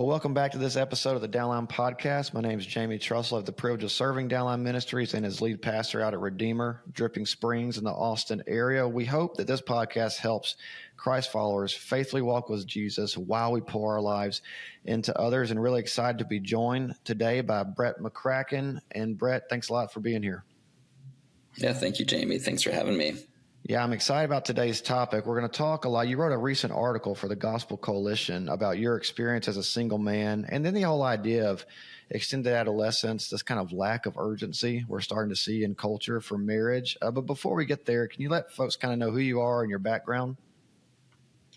Well, welcome back to this episode of the Downline podcast. My name is Jamie Trussell. I have the privilege of serving Downline Ministries and as lead pastor out at Redeemer, Dripping Springs in the Austin area. We hope that this podcast helps Christ followers faithfully walk with Jesus while we pour our lives into others, and really excited to be joined today by Brett McCracken. And Brett, thanks a lot for being here. Yeah, thank you, Jamie. Thanks for having me. Yeah, I'm excited about today's topic. We're going to talk a lot. You wrote a recent article for the Gospel Coalition about your experience as a single man, and then the whole idea of extended adolescence, this kind of lack of urgency we're starting to see in culture for marriage. But before we get there, can you let folks kind of know who you are and your background?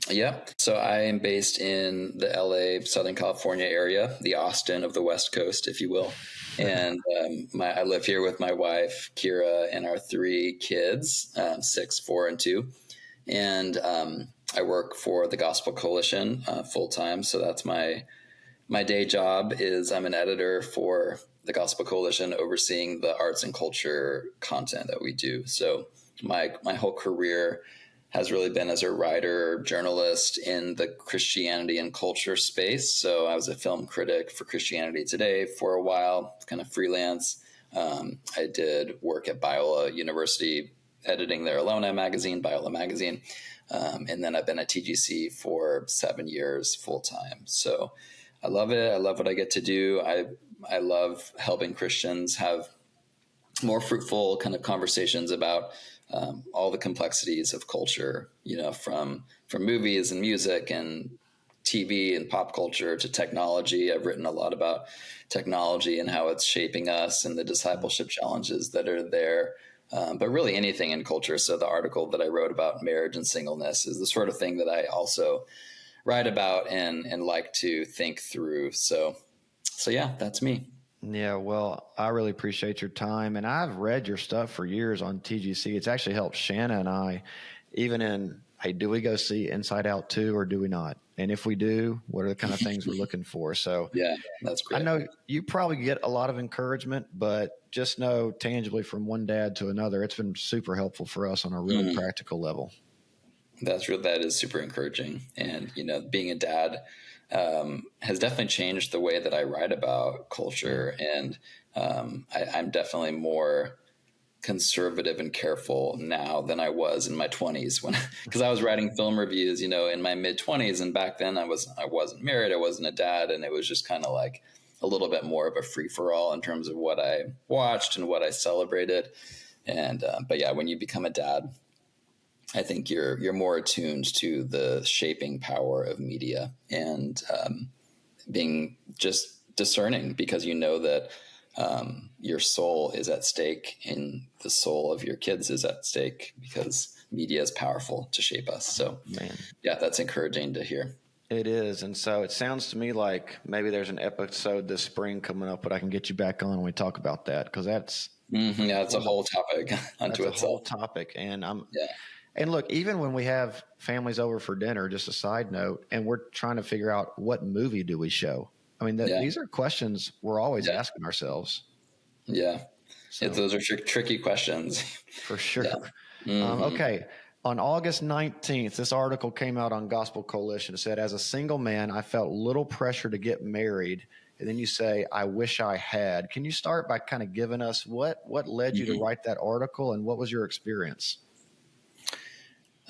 Yeah. So I am based in the LA, Southern California area, the Austin of the West Coast, if you will. And I live here with my wife, Kira, and our 3 kids, 6, 4, and 2. And I work for the Gospel Coalition full time. So that's my day job is I'm an editor for the Gospel Coalition, overseeing the arts and culture content that we do. So my whole career has really been as a writer, journalist in the Christianity and culture space. So I was a film critic for Christianity Today for a while, kind of freelance. I did work at Biola University, editing their alumni magazine, Biola Magazine. And then I've been at TGC for 7 years full time. So I love it. I love what I get to do. I love helping Christians have more fruitful kind of conversations about all the complexities of culture, from movies and music and TV and pop culture to technology. I've written a lot about technology and how it's shaping us and the discipleship challenges that are there, but really anything in culture. So the article that I wrote about marriage and singleness is the sort of thing that I also write about and like to think through. So yeah, that's me. Yeah, well, I really appreciate your time, and I've read your stuff for years on TGC. It's actually helped Shanna and I, even in, hey, do we go see Inside Out 2 or do we not? And if we do, what are the kind of things we're looking for? So yeah, that's great. I know you probably get a lot of encouragement, but just know tangibly from one dad to another, it's been super helpful for us on a really practical level. That is super encouraging. And, being a dad has definitely changed the way that I write about culture. And I'm definitely more conservative and careful now than I was in my 20s because I was writing film reviews, in my mid 20s. And back then I wasn't married. I wasn't a dad. And it was just kind of like a little bit more of a free for all in terms of what I watched and what I celebrated. And, but yeah, when you become a dad, I think you're more attuned to the shaping power of media and being just discerning because you know that your soul is at stake and the soul of your kids is at stake because media is powerful to shape us. So, yeah, that's encouraging to hear. It is. And so it sounds to me like maybe there's an episode this spring coming up, but I can get you back on when we talk about that because that's it's a whole topic unto itself. A whole topic. And And look, even when we have families over for dinner, just a side note, and we're trying to figure out what movie do we show? I mean, these are questions we're always asking ourselves. Yeah. So, those are tricky questions. For sure. Yeah. Okay. On August 19th, this article came out on Gospel Coalition. It said, as a single man, I felt little pressure to get married. And then you say, I wish I had. Can you start by kind of giving us what led you to write that article and what was your experience?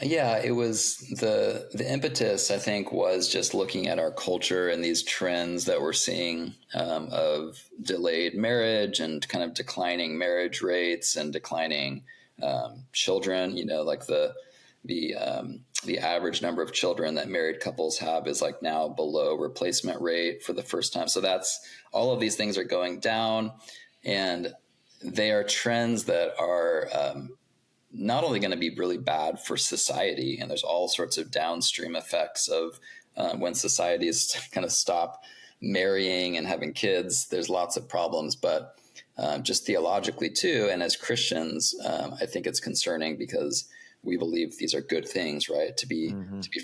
Yeah, it was the impetus, I think, was just looking at our culture and these trends that we're seeing of delayed marriage and kind of declining marriage rates and declining children. Like the average number of children that married couples have is like now below replacement rate for the first time. So that's all of these things are going down, and they are trends that are not only going to be really bad for society, and there's all sorts of downstream effects of when societies kind of stop marrying and having kids, there's lots of problems, but just theologically too. And as Christians, I think it's concerning because we believe these are good things, right? To be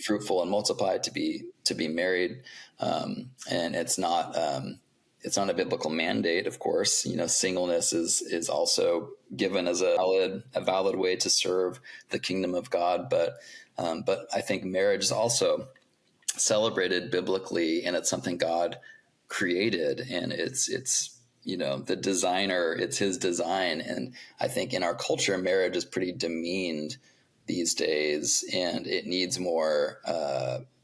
fruitful and multiply, to be married. And it's not a biblical mandate, of course. Singleness is also given as a valid way to serve the kingdom of God. But I think marriage is also celebrated biblically, and it's something God created, and it's the designer, it's his design. And I think in our culture, marriage is pretty demeaned these days, and it needs more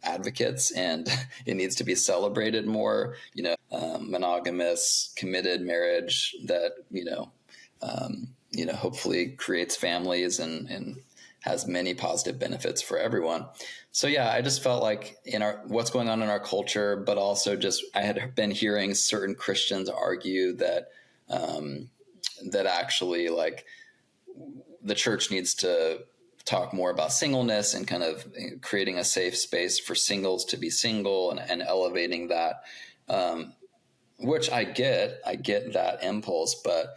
advocates, and it needs to be celebrated more. Monogamous, committed marriage that hopefully creates families and has many positive benefits for everyone. So yeah, I just felt like in what's going on in our culture, but also just I had been hearing certain Christians argue that that actually like the church needs to talk more about singleness and kind of creating a safe space for singles to be single and elevating that, which I get that impulse, but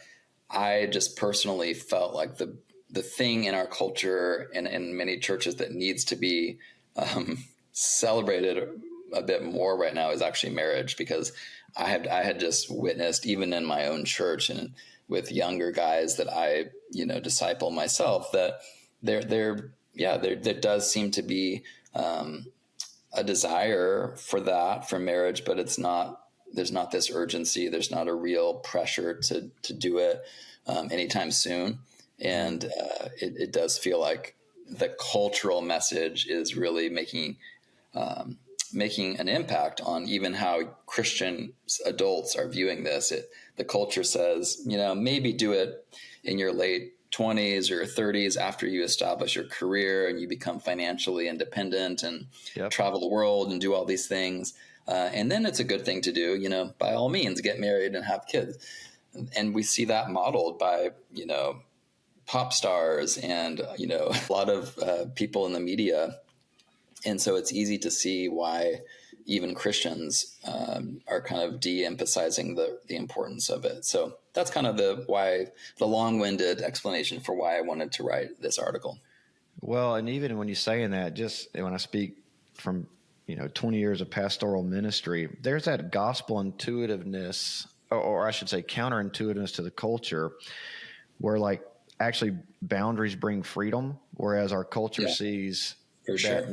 I just personally felt like the thing in our culture and in many churches that needs to be celebrated a bit more right now is actually marriage, because I had just witnessed, even in my own church and with younger guys that I disciple myself, that there does seem to be a desire for marriage, but there's not this urgency. There's not a real pressure to do it anytime soon. And it does feel like the cultural message is really making an impact on even how Christian adults are viewing this. The culture says, maybe do it in your late 20s or 30s after you establish your career and you become financially independent and travel the world and do all these things. And then it's a good thing to do, by all means, get married and have kids. And we see that modeled by, pop stars and, a lot of people in the media. And so it's easy to see why even Christians are kind of de-emphasizing the importance of it. So that's kind of the long-winded explanation for why I wanted to write this article. Well, and even when you're saying that, just when I speak from 20 years of pastoral ministry, there's that gospel intuitiveness, or I should say counterintuitiveness to the culture, where like actually boundaries bring freedom, whereas our culture sees for sure.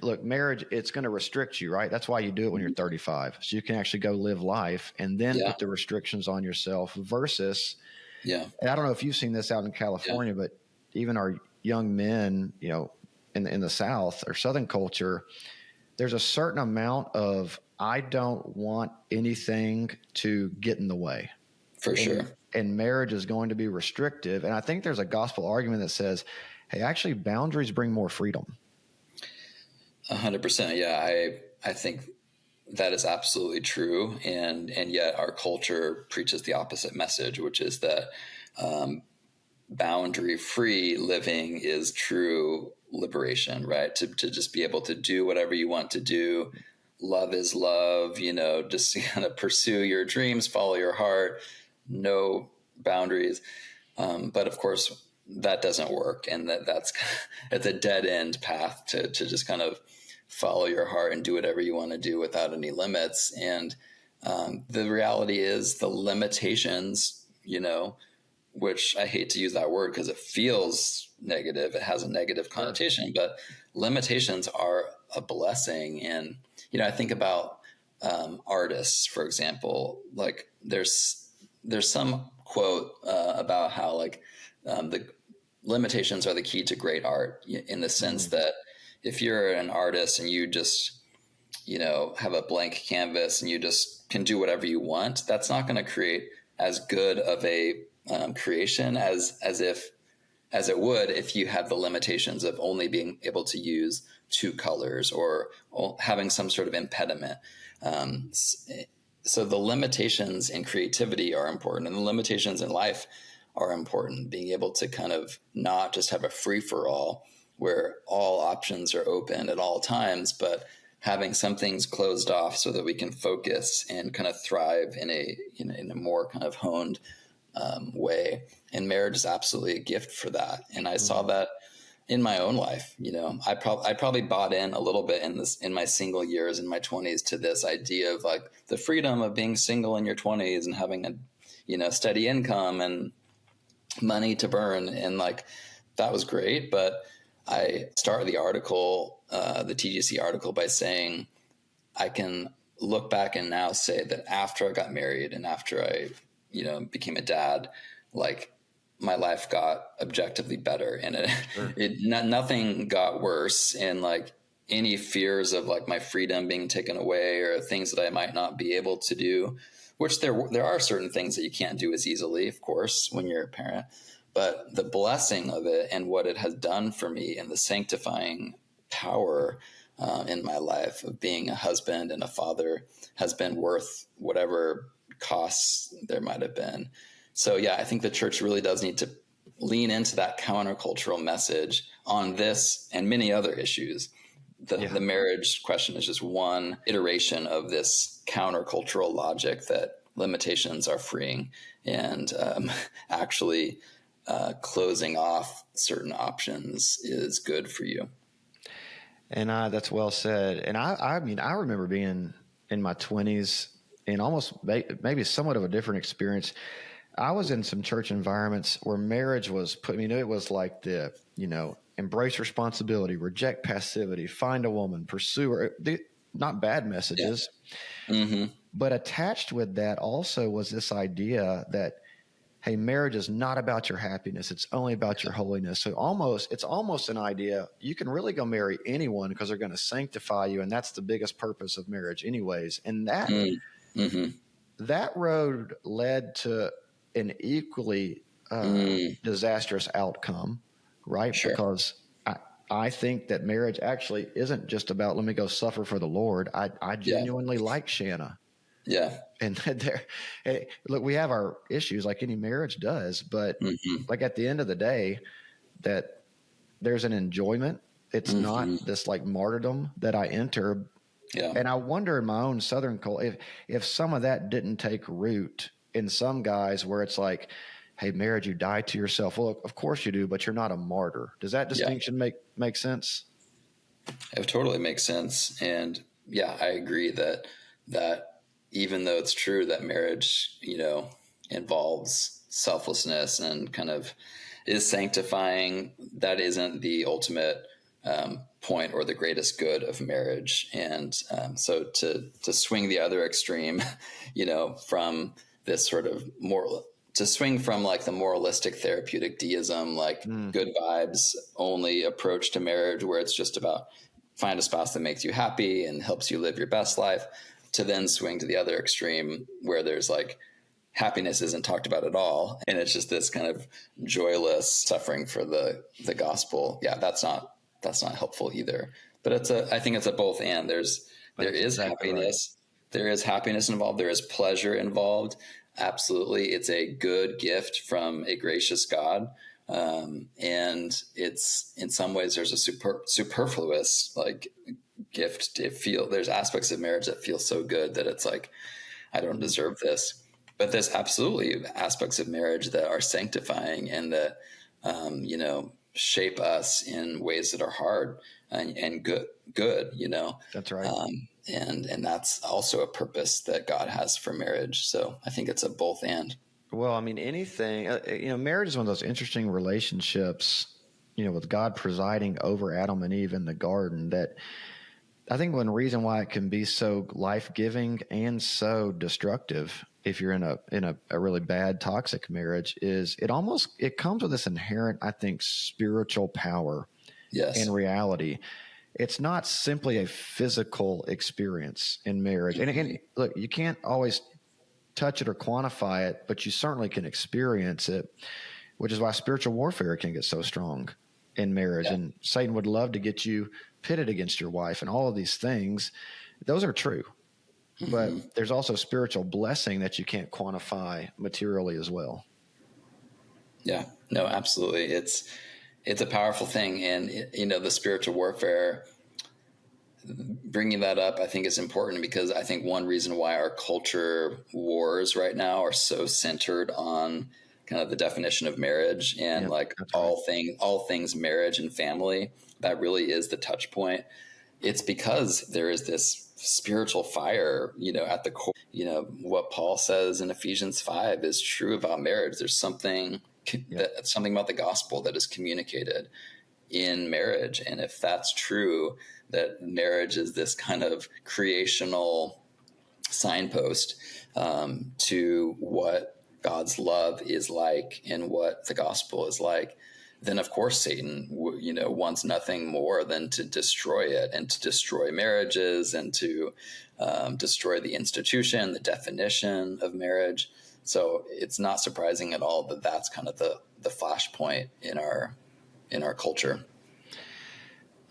Look, marriage, it's going to restrict you, right? That's why you do it when you're 35. So you can actually go live life and then put the restrictions on yourself versus, and I don't know if you've seen this out in California, but even our young men, in the South or Southern culture, there's a certain amount of, I don't want anything to get in the way. For sure. And marriage is going to be restrictive. And I think there's a gospel argument that says, hey, actually boundaries bring more freedom. 100%. Yeah. I think that is absolutely true. And yet our culture preaches the opposite message, which is that boundary free living is true liberation, right? To just be able to do whatever you want to do. Love is love, just kind of pursue your dreams, follow your heart, no boundaries. But of course that doesn't work. And it's a dead end path to just kind of follow your heart and do whatever you want to do without any limits. And the reality is the limitations, which I hate to use that word because it feels negative. It has a negative connotation, but limitations are a blessing. And, I think about artists, for example, like there's some quote about how like the limitations are the key to great art, in the sense that if you're an artist and you just, have a blank canvas and you just can do whatever you want, that's not going to create as good of a creation as it would if you had the limitations of only being able to use two colors or having some sort of impediment. So the limitations in creativity are important, and the limitations in life are important. Being able to kind of not just have a free for all where all options are open at all times, but having some things closed off so that we can focus and kind of thrive in a more kind of honed way. And marriage is absolutely a gift for that. And I saw that in my own life. I probably bought in a little bit in my single years, in my 20s, to this idea of like the freedom of being single in your 20s and having a steady income and money to burn. And like, that was great. But I started the article, the TGC article, by saying I can look back and now say that after I got married and after I, became a dad, like my life got objectively better, and Sure. nothing got worse. And like any fears of like my freedom being taken away or things that I might not be able to do, which there are certain things that you can't do as easily, of course, when you're a parent, but the blessing of it and what it has done for me and the sanctifying power in my life of being a husband and a father has been worth whatever costs there might have been. So yeah, I think the church really does need to lean into that countercultural message on this and many other issues. The marriage question is just one iteration of this countercultural logic that limitations are freeing, and actually closing off certain options is good for you. And that's well said. And I mean, I remember being in my 20s and almost maybe somewhat of a different experience. I was in some church environments where marriage was it was like the, embrace responsibility, reject passivity, find a woman, pursue her. Not bad messages. Yeah. Mm-hmm. But attached with that also was this idea that, hey, marriage is not about your happiness. It's only about your holiness. So it's almost an idea you can really go marry anyone because they're going to sanctify you. And that's the biggest purpose of marriage anyways. And that road led to an equally disastrous outcome, right? Sure. Because I think that marriage actually isn't just about, let me go suffer for the Lord. I genuinely like Shanna. Yeah. And look, we have our issues like any marriage does, but like at the end of the day, that there's an enjoyment. It's not this like martyrdom that I enter. Yeah. And I wonder in my own Southern culture, if some of that didn't take root in some guys where it's like, hey, marriage, you die to yourself. Well, of course you do, but you're not a martyr. Does that distinction make sense? It totally makes sense. And yeah, I agree that even though it's true that marriage, involves selflessness and kind of is sanctifying, that isn't the ultimate point or the greatest good of marriage. And so to swing the other extreme, from this sort of to swing from like the moralistic therapeutic deism, like good vibes only approach to marriage, where it's just about find a spouse that makes you happy and helps you live your best life, to then swing to the other extreme where there's like happiness isn't talked about at all. And it's just this kind of joyless suffering for the gospel. Yeah, that's not helpful either. But I think it's a both and. There is exactly happiness. Right. There is happiness involved. There is pleasure involved. Absolutely. It's a good gift from a gracious God. And it's in some ways there's a superfluous like gift to feel. There's aspects of marriage that feel so good that it's like, I don't deserve this. But there's absolutely aspects of marriage that are sanctifying and that, shape us in ways that are hard and good, That's right. And that's also a purpose that God has for marriage. So I think it's a both and. Well, I mean, anything, marriage is one of those interesting relationships, with God presiding over Adam and Eve in the garden, that I think one reason why it can be so life-giving and so destructive if you're in a really bad toxic marriage is it comes with this inherent, I think, spiritual power and reality. It's not simply a physical experience in marriage. And look, you can't always touch it or quantify it, but you certainly can experience it, which is why spiritual warfare can get so strong in marriage. Yeah. And Satan would love to get you pitted against your wife and all of these things. Those are true. But there's also spiritual blessing that you can't quantify materially as well. Yeah, no, absolutely. It's a powerful thing. And, the spiritual warfare, bringing that up, I think is important because I think one reason why our culture wars right now are so centered on kind of the definition of marriage and all things marriage and family, that really is the touch point. It's because there is this spiritual fire, at the core. What Paul says in Ephesians 5 is true about marriage. There's something about the gospel that is communicated in marriage. And if that's true, that marriage is this kind of creational signpost to what God's love is like and what the gospel is like, then of course Satan, wants nothing more than to destroy it and to destroy marriages and to destroy the institution, the definition of marriage. So it's not surprising at all that that's kind of the flashpoint in our culture.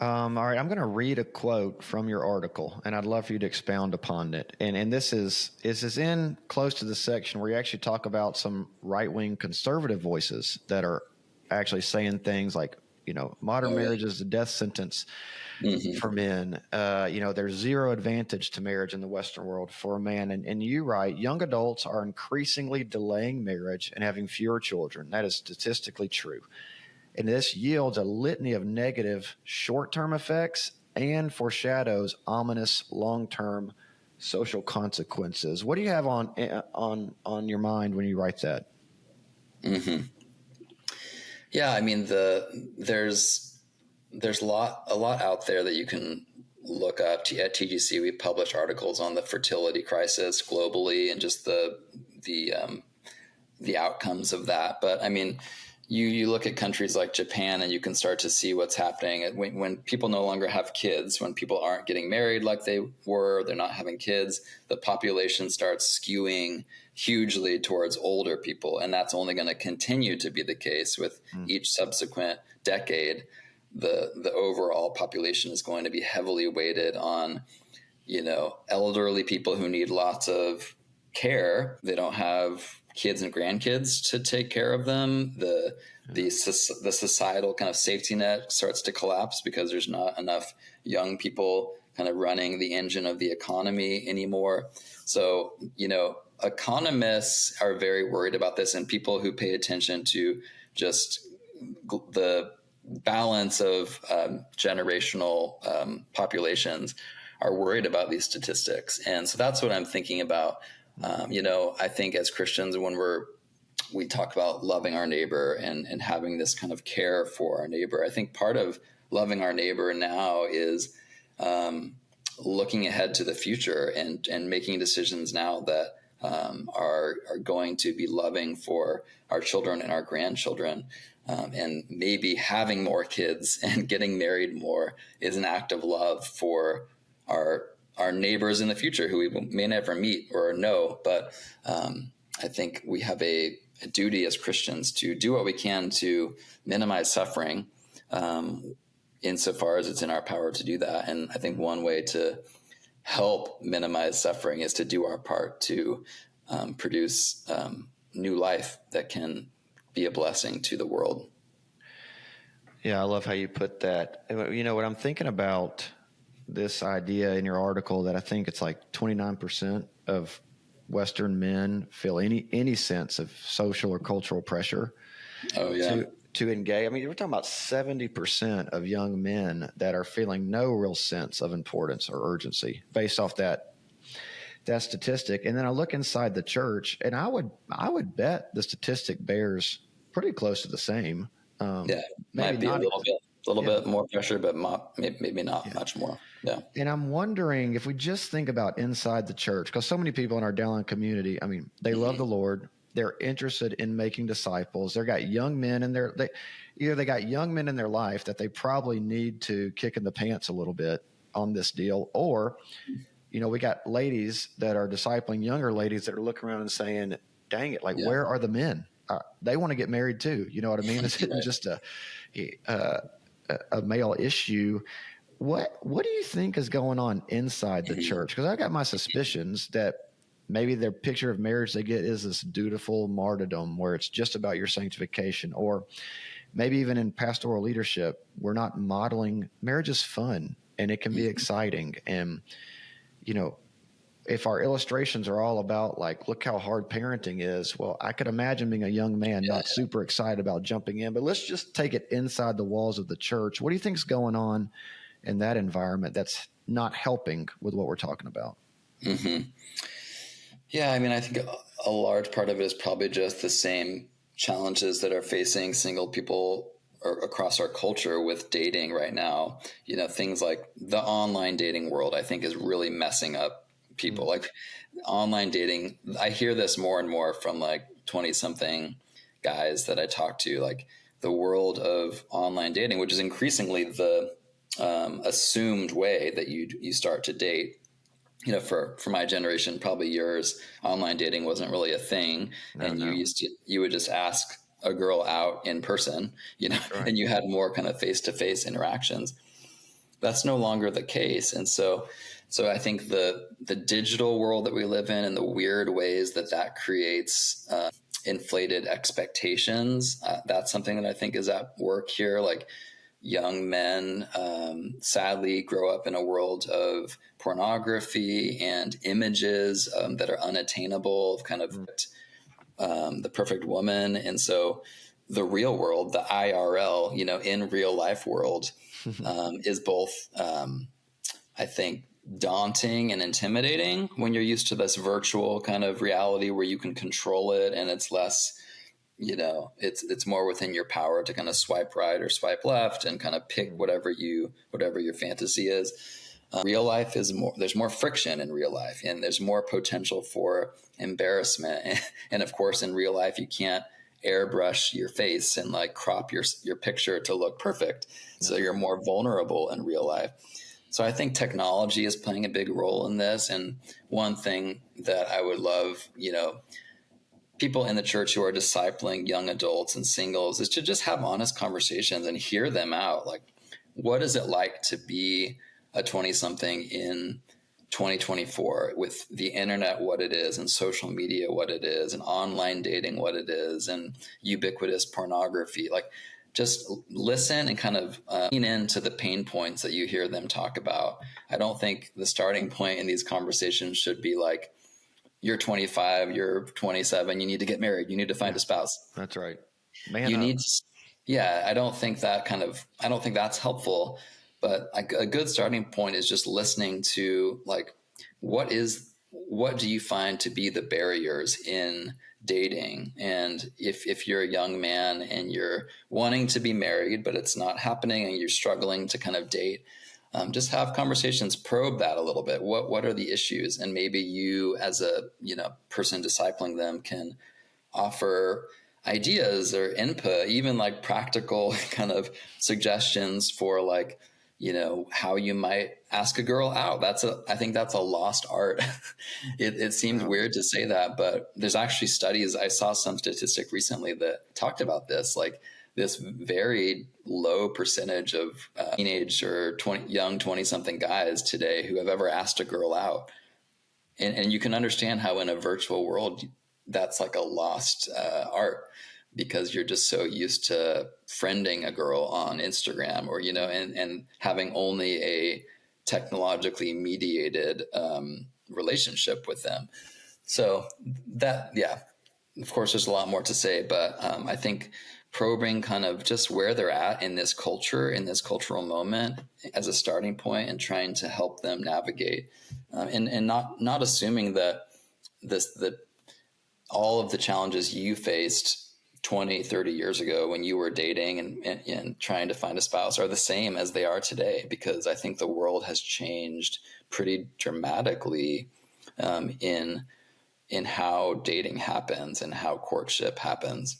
All right, I'm going to read a quote from your article, and I'd love for you to expound upon it. And this is in close to the section where you actually talk about some right-wing conservative voices that are actually saying things like, modern marriage is a death sentence for men. There's zero advantage to marriage in the Western world for a man. And you write, young adults are increasingly delaying marriage and having fewer children. That is statistically true. And this yields a litany of negative short-term effects and foreshadows ominous long-term social consequences. What do you have on your mind when you write that? Mm-hmm. Yeah, I mean, there's a lot out there that you can look up. At TGC, we publish articles on the fertility crisis globally and just the outcomes of that. But I mean, you look at countries like Japan and you can start to see what's happening when people no longer have kids, when people aren't getting married like they were, they're not having kids, the population starts skewing hugely towards older people. And that's only going to continue to be the case with each subsequent decade. The overall population is going to be heavily weighted on, elderly people who need lots of care. They don't have kids and grandkids to take care of them. The societal kind of safety net starts to collapse because there's not enough young people kind of running the engine of the economy anymore. So, economists are very worried about this, and people who pay attention to just the balance of generational populations are worried about these statistics. And so that's what I'm thinking about. I think as Christians, when we talk about loving our neighbor and having this kind of care for our neighbor, I think part of loving our neighbor now is looking ahead to the future and making decisions now that are going to be loving for our children and our grandchildren. And maybe having more kids and getting married more is an act of love for our neighbors in the future who we may never meet or know. But I think we have a duty as Christians to do what we can to minimize suffering insofar as it's in our power to do that. And I think one way to help minimize suffering is to do our part to produce new life that can be a blessing to the world. Yeah, I love how you put that. What I'm thinking about this idea in your article that I think it's like 29% of Western men feel any sense of social or cultural pressure to engage. I mean, we're talking about 70% of young men that are feeling no real sense of importance or urgency based off that statistic. And then I look inside the church, and I would bet the statistic bears pretty close to the same. Might be a little bit more pressure, but maybe not much more. Yeah. And I'm wondering if we just think about inside the church, because so many people in our Downline community, I mean, they love the Lord. They're interested in making disciples. They've got young men in they got young men in their life that they probably need to kick in the pants a little bit on this deal. Or, we got ladies that are discipling younger ladies that are looking around and saying, dang it, where are the men? They want to get married too. You know what I mean? This isn't just a male issue. What do you think is going on inside the church? Because I got my suspicions that maybe their picture of marriage they get is this dutiful martyrdom where it's just about your sanctification, or maybe even in pastoral leadership, we're not modeling marriage is fun and it can be exciting. And, if our illustrations are all about look how hard parenting is, well, I could imagine being a young man not super excited about jumping in, but let's just take it inside the walls of the church. What do you think is going on in that environment that's not helping with what we're talking about? Mm-hmm. Yeah, I mean, I think a large part of it is probably just the same challenges that are facing single people across our culture with dating right now, things like the online dating world, I think is really messing up people. Like online dating, I hear this more and more from like 20 something guys that I talk to, like the world of online dating, which is increasingly the assumed way that you start to date. For my generation, probably yours, online dating wasn't really a thing. You would just ask a girl out in person, Right. and you had more kind of face-to-face interactions. That's no longer the case. And so I think the digital world that we live in and the weird ways that creates inflated expectations, that's something that I think is at work here. Like young men sadly grow up in a world of pornography and images that are unattainable of kind of the perfect woman. And so the real world, the IRL, in real life world is both, I think, daunting and intimidating when you're used to this virtual kind of reality where you can control it and it's less, it's more within your power to kind of swipe right or swipe left and kind of pick whatever your fantasy is. Real life is there's more friction in real life, and there's more potential for embarrassment. And of course, in real life, you can't airbrush your face and like crop your picture to look perfect. So you're more vulnerable in real life. So I think technology is playing a big role in this. And one thing that I would love, people in the church who are discipling young adults and singles is to just have honest conversations and hear them out. Like, what is it like to be a 20-something in 2024 with the internet, what it is, and social media, what it is, and online dating, what it is, and ubiquitous pornography? Like, just listen and kind of lean into the pain points that you hear them talk about. I don't think the starting point in these conversations should be like, you're 25, you're 27, you need to get married, you need to find a spouse. That's right. I don't think that's helpful. But a good starting point is just listening to like, what do you find to be the barriers in dating? And if you're a young man and you're wanting to be married, but it's not happening and you're struggling to kind of date, just have conversations, probe that a little bit. What are the issues? And maybe you as a, person discipling them can offer ideas or input, even like practical kind of suggestions for like, how you might ask a girl out. I think that's a lost art. It seems weird to say that, but there's actually studies. I saw some statistic recently that talked about this, like this very low percentage of teenage or young 20-something guys today who have ever asked a girl out. And you can understand how in a virtual world, that's like a lost art, because you're just so used to friending a girl on Instagram or, and having only a technologically mediated relationship with them. So of course, there's a lot more to say, but I think probing kind of just where they're at in this culture, in this cultural moment as a starting point, and trying to help them navigate and not assuming that all of the challenges you faced 20, 30 years ago when you were dating and trying to find a spouse are the same as they are today, because I think the world has changed pretty dramatically in how dating happens and how courtship happens.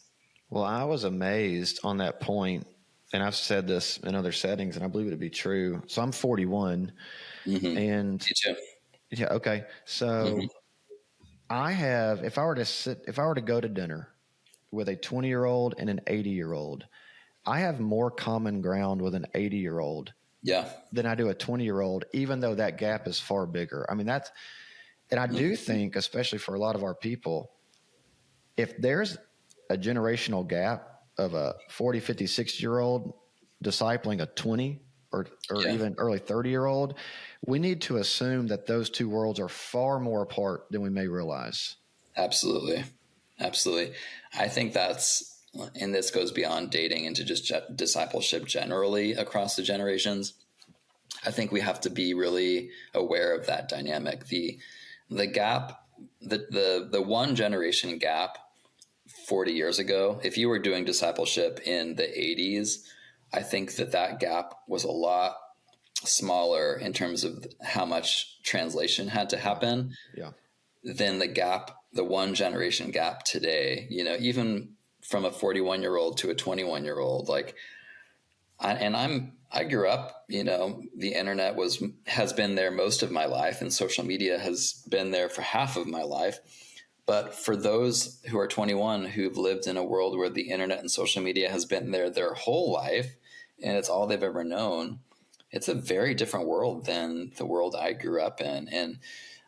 Well, I was amazed on that point, and I've said this in other settings, and I believe it to be true. So I'm 41, and Me too. Yeah, okay. So if I were to go to dinner with a 20-year-old and an 80-year-old, I have more common ground with an 80-year-old than I do a 20-year-old, even though that gap is far bigger. I mean, and I do think, especially for a lot of our people, if there's a generational gap of a 40, 50, 60-year-old discipling a 20 or even early 30-year-old, we need to assume that those two worlds are far more apart than we may realize. Absolutely. I think and this goes beyond dating into just discipleship generally across the generations. I think we have to be really aware of that dynamic. The gap, the one generation gap 40 years ago. If you were doing discipleship in the 80s, I think that gap was a lot smaller in terms of how much translation had to happen than the one generation gap today. Even from a 41-year-old to a 21-year-old, I grew up, the internet has been there most of my life, and social media has been there for half of my life. But for those who are 21 who've lived in a world where the internet and social media has been there their whole life, and it's all they've ever known, it's a very different world than the world I grew up in. And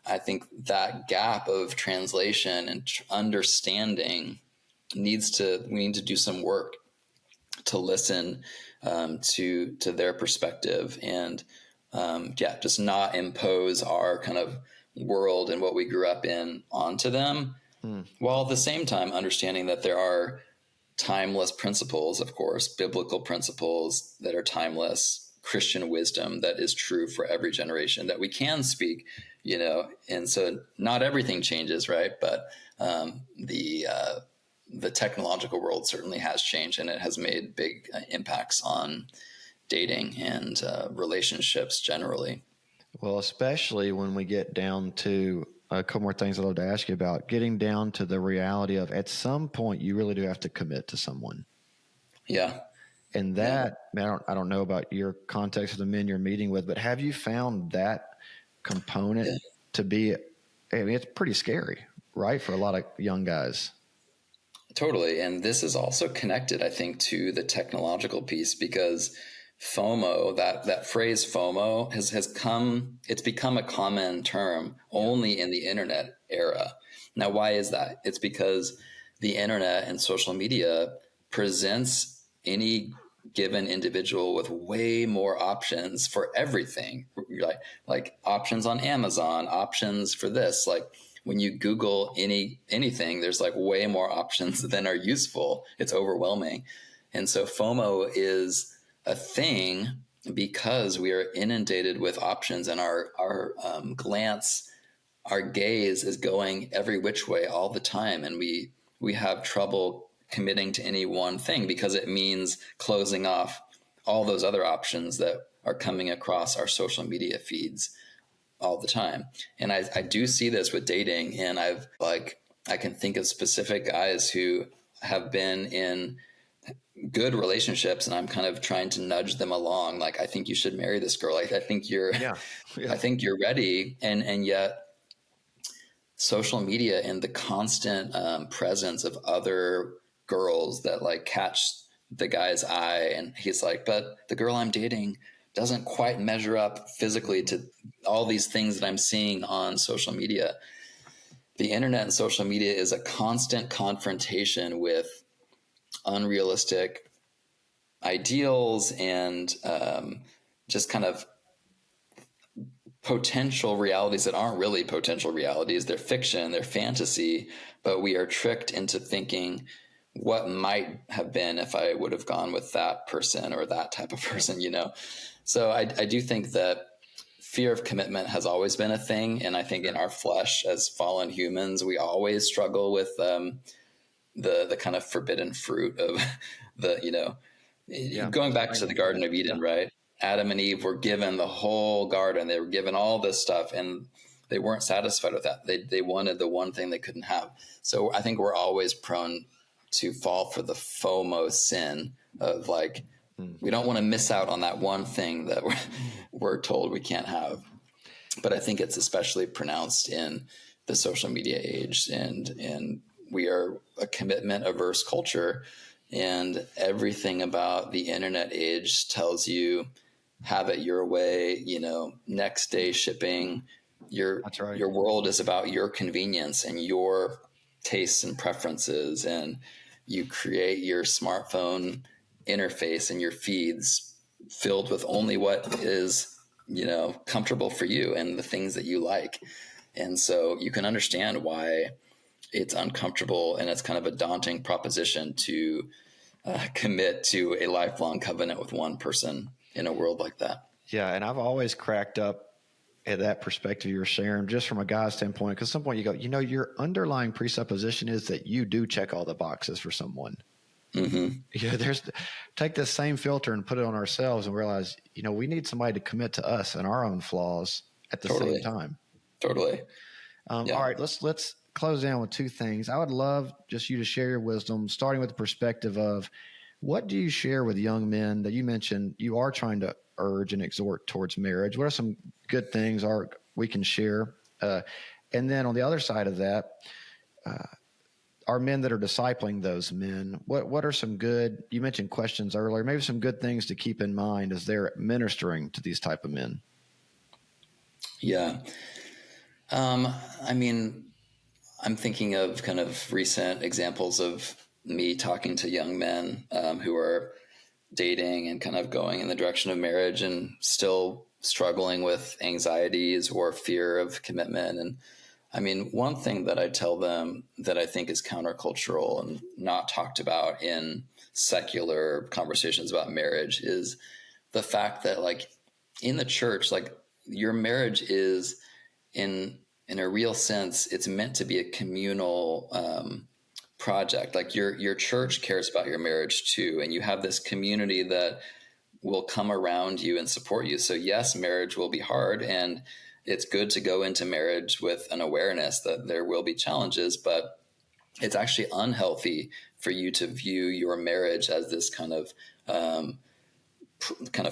I think that gap of translation and understanding we need to do some work to listen to their perspective and just not impose our kind of world and what we grew up in onto them, while at the same time understanding that there are timeless principles, of course, biblical principles that are timeless, Christian wisdom that is true for every generation that we can speak, and so not everything changes, right? But the technological world certainly has changed, and it has made big impacts on dating and relationships generally. Well, especially when we get down to a couple more things I'd love to ask you about, getting down to the reality of at some point you really do have to commit to someone. Yeah. And that, I don't know about your context of the men you're meeting with, but have you found that component to be, it's pretty scary, right? For a lot of young guys. Totally. And this is also connected, I think, to the technological piece, because FOMO, that phrase FOMO it's become a common term only in the internet era. Now, why is that? It's because the internet and social media presents any given individual with way more options for everything, like options on Amazon, options for this, like when you Google anything, there's like way more options than are useful. It's overwhelming. And so FOMO is a thing because we are inundated with options, and our gaze is going every which way all the time. And we have trouble committing to any one thing because it means closing off all those other options that are coming across our social media feeds all the time. And I do see this with dating, and I can think of specific guys who have been in good relationships, and I'm kind of trying to nudge them along. Like, I think you should marry this girl. Like, I think I think you're ready. And yet social media and the constant presence of other girls that like catch the guy's eye, and he's like, but the girl I'm dating doesn't quite measure up physically to all these things that I'm seeing on social media. The internet and social media is a constant confrontation with unrealistic ideals and just kind of potential realities that aren't really potential realities. They're fiction, they're fantasy, but we are tricked into thinking what might have been if I would have gone with that person or that type of person, So I do think that fear of commitment has always been a thing. And I think in our flesh as fallen humans, we always struggle with the kind of forbidden fruit of going back to the Garden of Eden, right? Adam and Eve were given the whole garden. They were given all this stuff, and they weren't satisfied with that. They wanted the one thing they couldn't have. So I think we're always prone to fall for the FOMO sin of like, we don't want to miss out on that one thing that we're told we can't have. But I think it's especially pronounced in the social media age, and we are a commitment averse culture, and everything about the internet age tells you have it your way, next day shipping. That's right. Your world is about your convenience and your tastes and preferences, and you create your smartphone interface and your feeds filled with only what is, comfortable for you and the things that you like. And so you can understand why it's uncomfortable, and it's kind of a daunting proposition to commit to a lifelong covenant with one person in a world like that. Yeah. And I've always cracked up at that perspective you're sharing, just from a guy's standpoint, because at some point you go, your underlying presupposition is that you do check all the boxes for someone. Mm-hmm. Take this same filter and put it on ourselves and realize, we need somebody to commit to us and our own flaws at the same time. Totally. All right, let's close down with two things. I would love just you to share your wisdom, starting with the perspective of what do you share with young men that you mentioned you are trying to urge and exhort towards marriage? What are some good things we can share? And then on the other side of that, our men that are discipling those men, what are some good, you mentioned questions earlier, maybe some good things to keep in mind as they're ministering to these type of men? Yeah. I mean, I'm thinking of kind of recent examples of me talking to young men who are dating and kind of going in the direction of marriage and still struggling with anxieties or fear of commitment. And I mean, one thing that I tell them that I think is countercultural and not talked about in secular conversations about marriage is the fact that, like, in the church, like, your marriage is in a real sense, it's meant to be a communal project. Like, your church cares about your marriage too, and you have this community that will come around you and support you. So yes, marriage will be hard, and it's good to go into marriage with an awareness that there will be challenges, but it's actually unhealthy for you to view your marriage as this kind of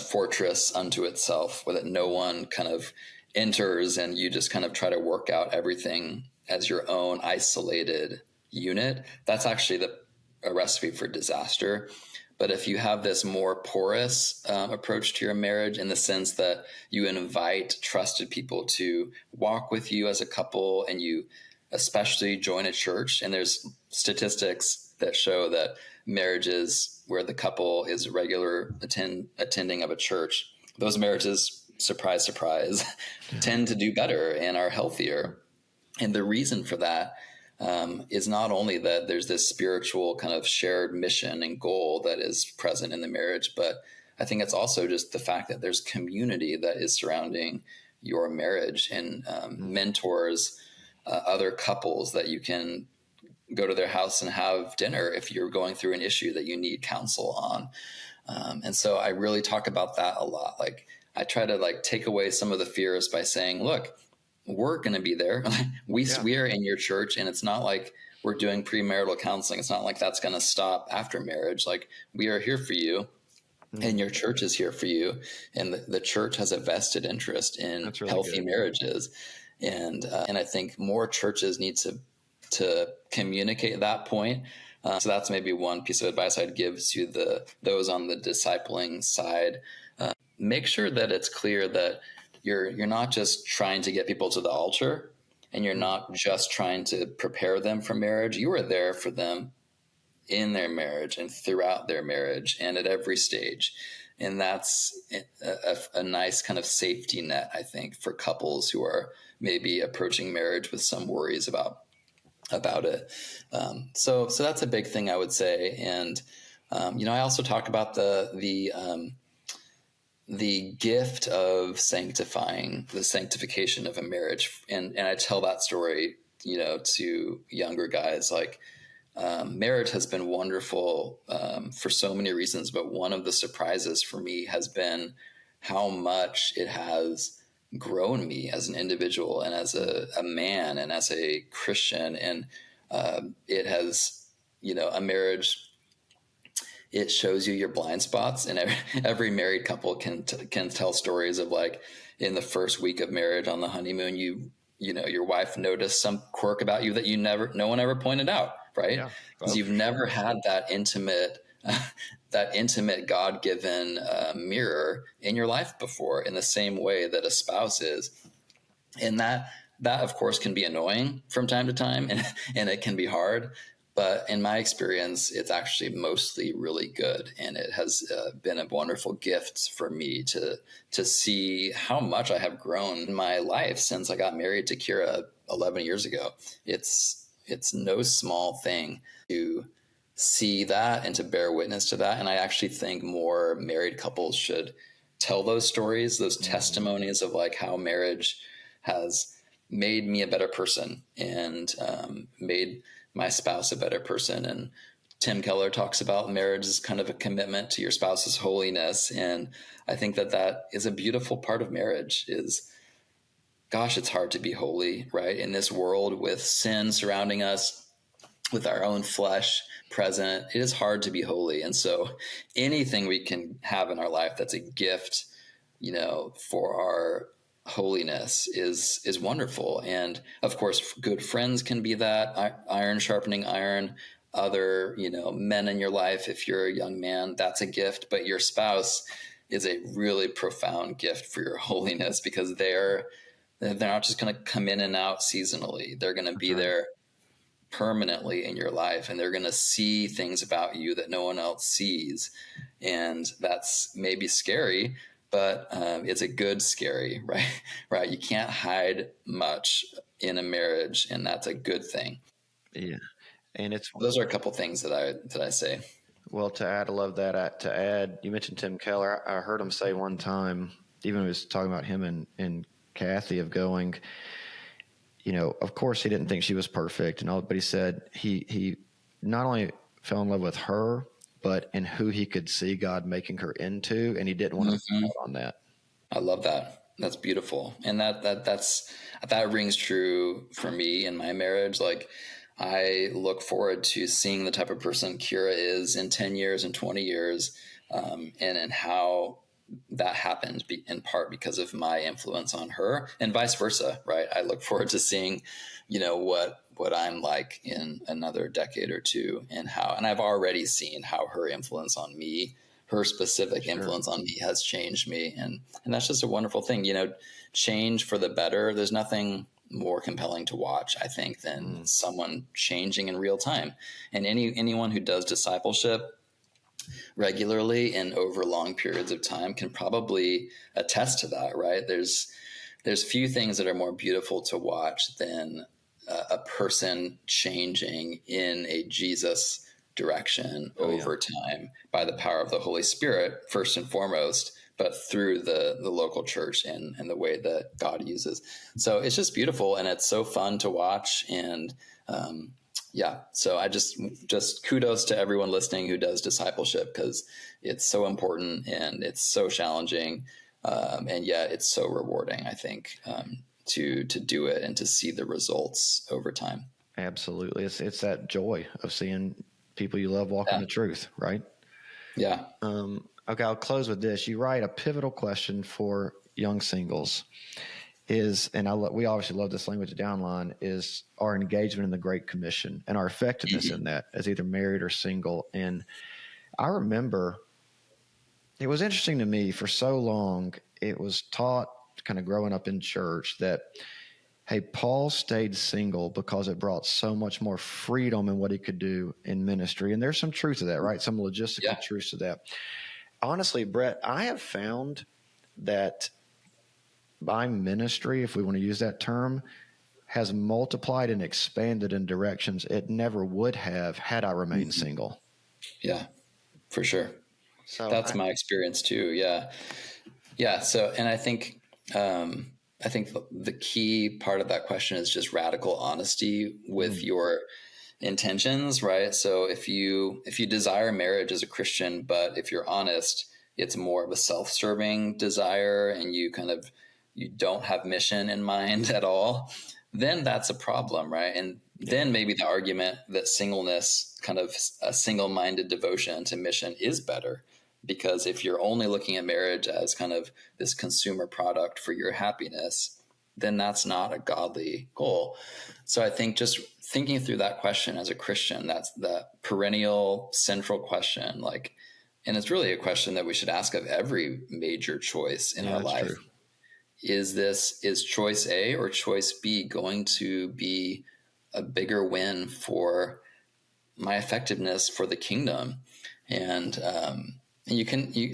fortress unto itself, where that no one kind of enters and you just kind of try to work out everything as your own isolated unit. That's actually a recipe for disaster. But if you have this more porous approach to your marriage, in the sense that you invite trusted people to walk with you as a couple, and you especially join a church, and there's statistics that show that marriages where the couple is regular attending of a church, those marriages, surprise, surprise, tend to do better and are healthier. And the reason for that is not only that there's this spiritual kind of shared mission and goal that is present in the marriage, but I think it's also just the fact that there's community that is surrounding your marriage, and mentors, other couples that you can go to their house and have dinner if you're going through an issue that you need counsel on. And so I really talk about that a lot. Like, I try to take away some of the fears by saying, look, we're going to be there. We are in your church, and it's not like we're doing premarital counseling. It's not like that's going to stop after marriage. Like, we are here for you, and your church is here for you. And the church has a vested interest in healthy marriages. And I think more churches need to communicate that point. So that's maybe one piece of advice I'd give to those on the discipling side. Make sure that it's clear that you're not just trying to get people to the altar, and you're not just trying to prepare them for marriage. You are there for them in their marriage and throughout their marriage and at every stage. And that's a nice kind of safety net, I think, for couples who are maybe approaching marriage with some worries about it. So that's a big thing, I would say. And, I also talk about the gift of sanctifying, the sanctification of a marriage. And I tell that story, to younger guys, like, marriage has been wonderful for so many reasons. But one of the surprises for me has been how much it has grown me as an individual and as a man and as a Christian. And it has, a marriage, it shows you your blind spots, and every married couple can tell stories of, like, in the first week of marriage on the honeymoon, your wife noticed some quirk about you that no one ever pointed out, right? Yeah. Because you've never had that intimate God-given mirror in your life before, in the same way that a spouse is. And that of course can be annoying from time to time, and it can be hard. But in my experience, it's actually mostly really good. And it has been a wonderful gift for me to see how much I have grown in my life since I got married to Kira 11 years ago. It's no small thing to see that and to bear witness to that. And I actually think more married couples should tell those stories, those testimonies of, like, how marriage has made me a better person and made my spouse a better person. And Tim Keller talks about marriage as kind of a commitment to your spouse's holiness. And I think that that is a beautiful part of marriage is, gosh, it's hard to be holy, right? In this world with sin surrounding us, with our own flesh present, it is hard to be holy. And so anything we can have in our life that's a gift, for our holiness is wonderful. And of course, good friends can be that, iron sharpening iron. Other, men in your life, if you're a young man, that's a gift. But your spouse is a really profound gift for your holiness, because they're not just going to come in and out seasonally. They're going to be there permanently in your life, and they're going to see things about you that no one else sees. And that's maybe scary, but it's a good scary, right? Right. You can't hide much in a marriage, and that's a good thing. Yeah. And those are a couple things that I say. Well, to add, I love that. To add, you mentioned Tim Keller. I heard him say one time, even when he was talking about him and Kathy, of going, of course he didn't think she was perfect and all, but he said he not only fell in love with her, but in who he could see God making her into, and he didn't want to miss out on that. I love that. That's beautiful, and that rings true for me in my marriage. Like, I look forward to seeing the type of person Kira is in 10 years and 20 years, and how that happened in part because of my influence on her, and vice versa, right? I look forward to seeing, what I'm like in another decade or two, and I've already seen how her influence on me, her specific influence on me, has changed me. And that's just a wonderful thing, change for the better. There's nothing more compelling to watch, I think, than someone changing in real time. And anyone who does discipleship regularly and over long periods of time can probably attest to that, right? There's few things that are more beautiful to watch than a person changing in a Jesus direction over time by the power of the Holy Spirit, first and foremost, but through the local church and the way that God uses. So it's just beautiful, and it's so fun to watch. And so I just kudos to everyone listening who does discipleship, because it's so important and it's so challenging, and yet it's so rewarding, I think, to do it and to see the results over time. Absolutely. It's that joy of seeing people you love walking the truth, right? Yeah. Okay, I'll close with this. You write, a pivotal question for young singles is, and we obviously love this language at Downline, is our engagement in the Great Commission and our effectiveness in that as either married or single. And I remember it was interesting to me for so long. It was taught kind of growing up in church that, hey, Paul stayed single because it brought so much more freedom in what he could do in ministry. And there's some truth to that, right? Some logistical truth to that. Honestly, Brett, I have found that my ministry, if we want to use that term, has multiplied and expanded in directions it never would have had I remained single. Yeah, for sure. So that's my experience too. Yeah. Yeah. So, and I think the key part of that question is just radical honesty with your intentions, right? So if you desire marriage as a Christian, but if you're honest, it's more of a self-serving desire, and you don't have mission in mind at all, then that's a problem, right? And then maybe the argument that singleness, kind of a single-minded devotion to mission, is better, because if you're only looking at marriage as kind of this consumer product for your happiness, then that's not a godly goal. So I think just thinking through that question as a Christian, that's the perennial central question, and it's really a question that we should ask of every major choice in our life. True. Is choice A or choice B going to be a bigger win for my effectiveness for the kingdom? And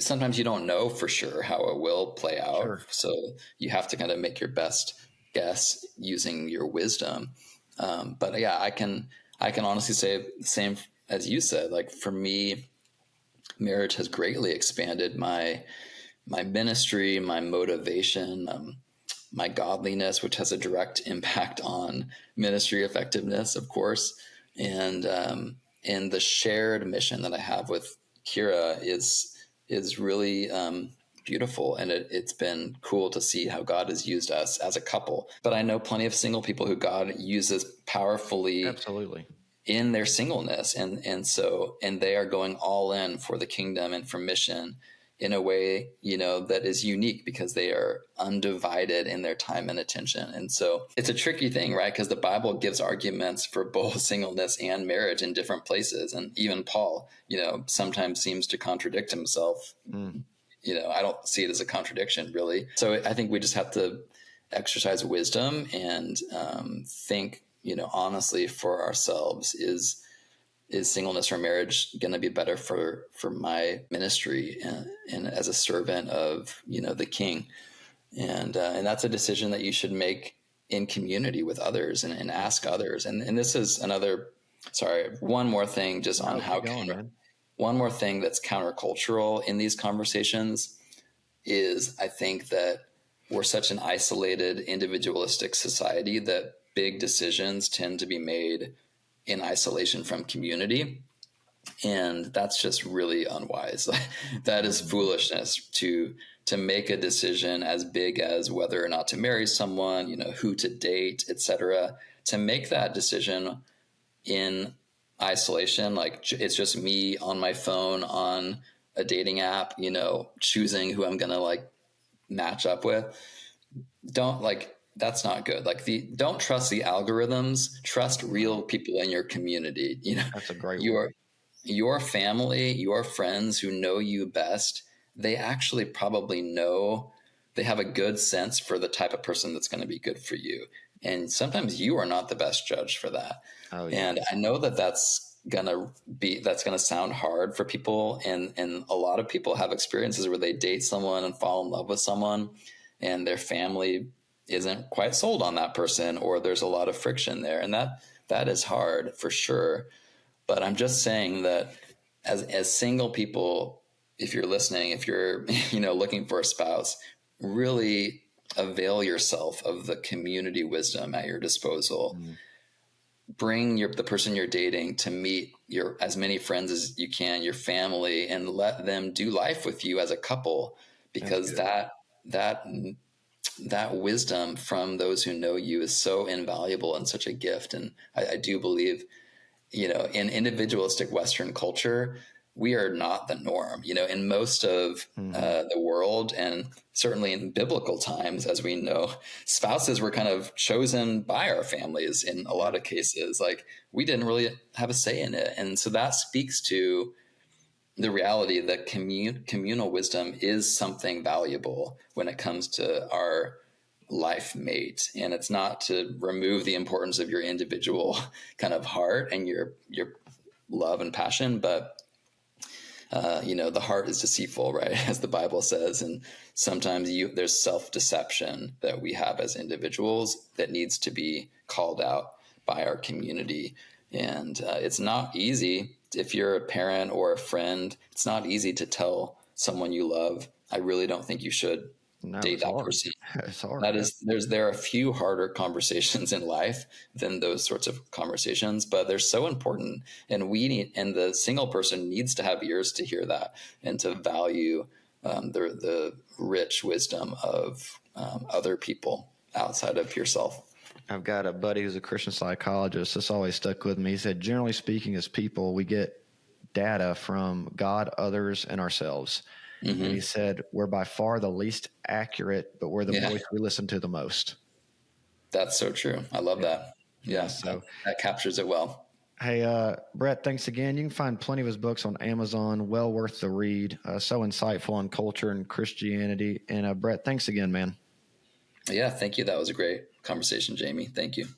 sometimes you don't know for sure how it will play out. Sure. So you have to kind of make your best guess using your wisdom. But yeah, I can honestly say the same as you said. Like, for me, marriage has greatly expanded my ministry, my motivation, my godliness, which has a direct impact on ministry effectiveness, of course. And the shared mission that I have with Kira is really beautiful. And it's been cool to see how God has used us as a couple. But I know plenty of single people who God uses powerfully. Absolutely. In their singleness. And they are going all in for the kingdom and for mission in a way, that is unique because they are undivided in their time and attention. And so it's a tricky thing, right? Because the Bible gives arguments for both singleness and marriage in different places. And even Paul, sometimes seems to contradict himself. I don't see it as a contradiction, really. So I think we just have to exercise wisdom and think, honestly for ourselves, is singleness or marriage going to be better for my ministry and as a servant of, the King? And that's a decision that you should make in community with others and ask others. And this is one more thing just on how one more thing that's countercultural in these conversations is I think that we're such an isolated, individualistic society that big decisions tend to be made in isolation from community. And that's just really unwise. That is foolishness to make a decision as big as whether or not to marry someone, who to date, etc. To make that decision in isolation, like it's just me on my phone on a dating app, choosing who I'm going to match up with. That's not good. Don't trust the algorithms, trust real people in your community. That's a great word. Your family, your friends who know you best, they actually probably know, they have a good sense for the type of person that's going to be good for you. And sometimes you are not the best judge for that. Oh, yeah. And I know that's going to sound hard for people. And a lot of people have experiences where they date someone and fall in love with someone and their family isn't quite sold on that person, or there's a lot of friction there. And that is hard for sure. But I'm just saying that as single people, if you're listening, if you're, looking for a spouse, really avail yourself of the community wisdom at your disposal. Bring the person you're dating to meet as many friends as you can, your family, and let them do life with you as a couple, because that wisdom from those who know you is so invaluable and such a gift. And I do believe, in individualistic Western culture, we are not the norm, in most of the world, and certainly in biblical times, as we know, spouses were kind of chosen by our families in a lot of cases. We didn't really have a say in it. And so that speaks to the reality that communal wisdom is something valuable when it comes to our life mate. And it's not to remove the importance of your individual kind of heart and your love and passion, but the heart is deceitful, right? As the Bible says. And sometimes there's self-deception that we have as individuals that needs to be called out by our community. And it's not easy. If you're a parent or a friend, it's not easy to tell someone you love, I really don't think you should date that person. It's hard. There are a few harder conversations in life than those sorts of conversations, but they're so important. And the single person needs to have ears to hear that and to value the rich wisdom of other people outside of yourself. I've got a buddy who's a Christian psychologist. This always stuck with me. He said, generally speaking, as people, we get data from God, others, and ourselves. Mm-hmm. And he said, we're by far the least accurate, but we're the voice we listen to the most. That's so true. I love that. Yeah. So that captures it well. Hey, Brett, thanks again. You can find plenty of his books on Amazon. Well worth the read. So insightful on culture and Christianity. And Brett, thanks again, man. Yeah. Thank you. That was a great conversation, Jamie. Thank you.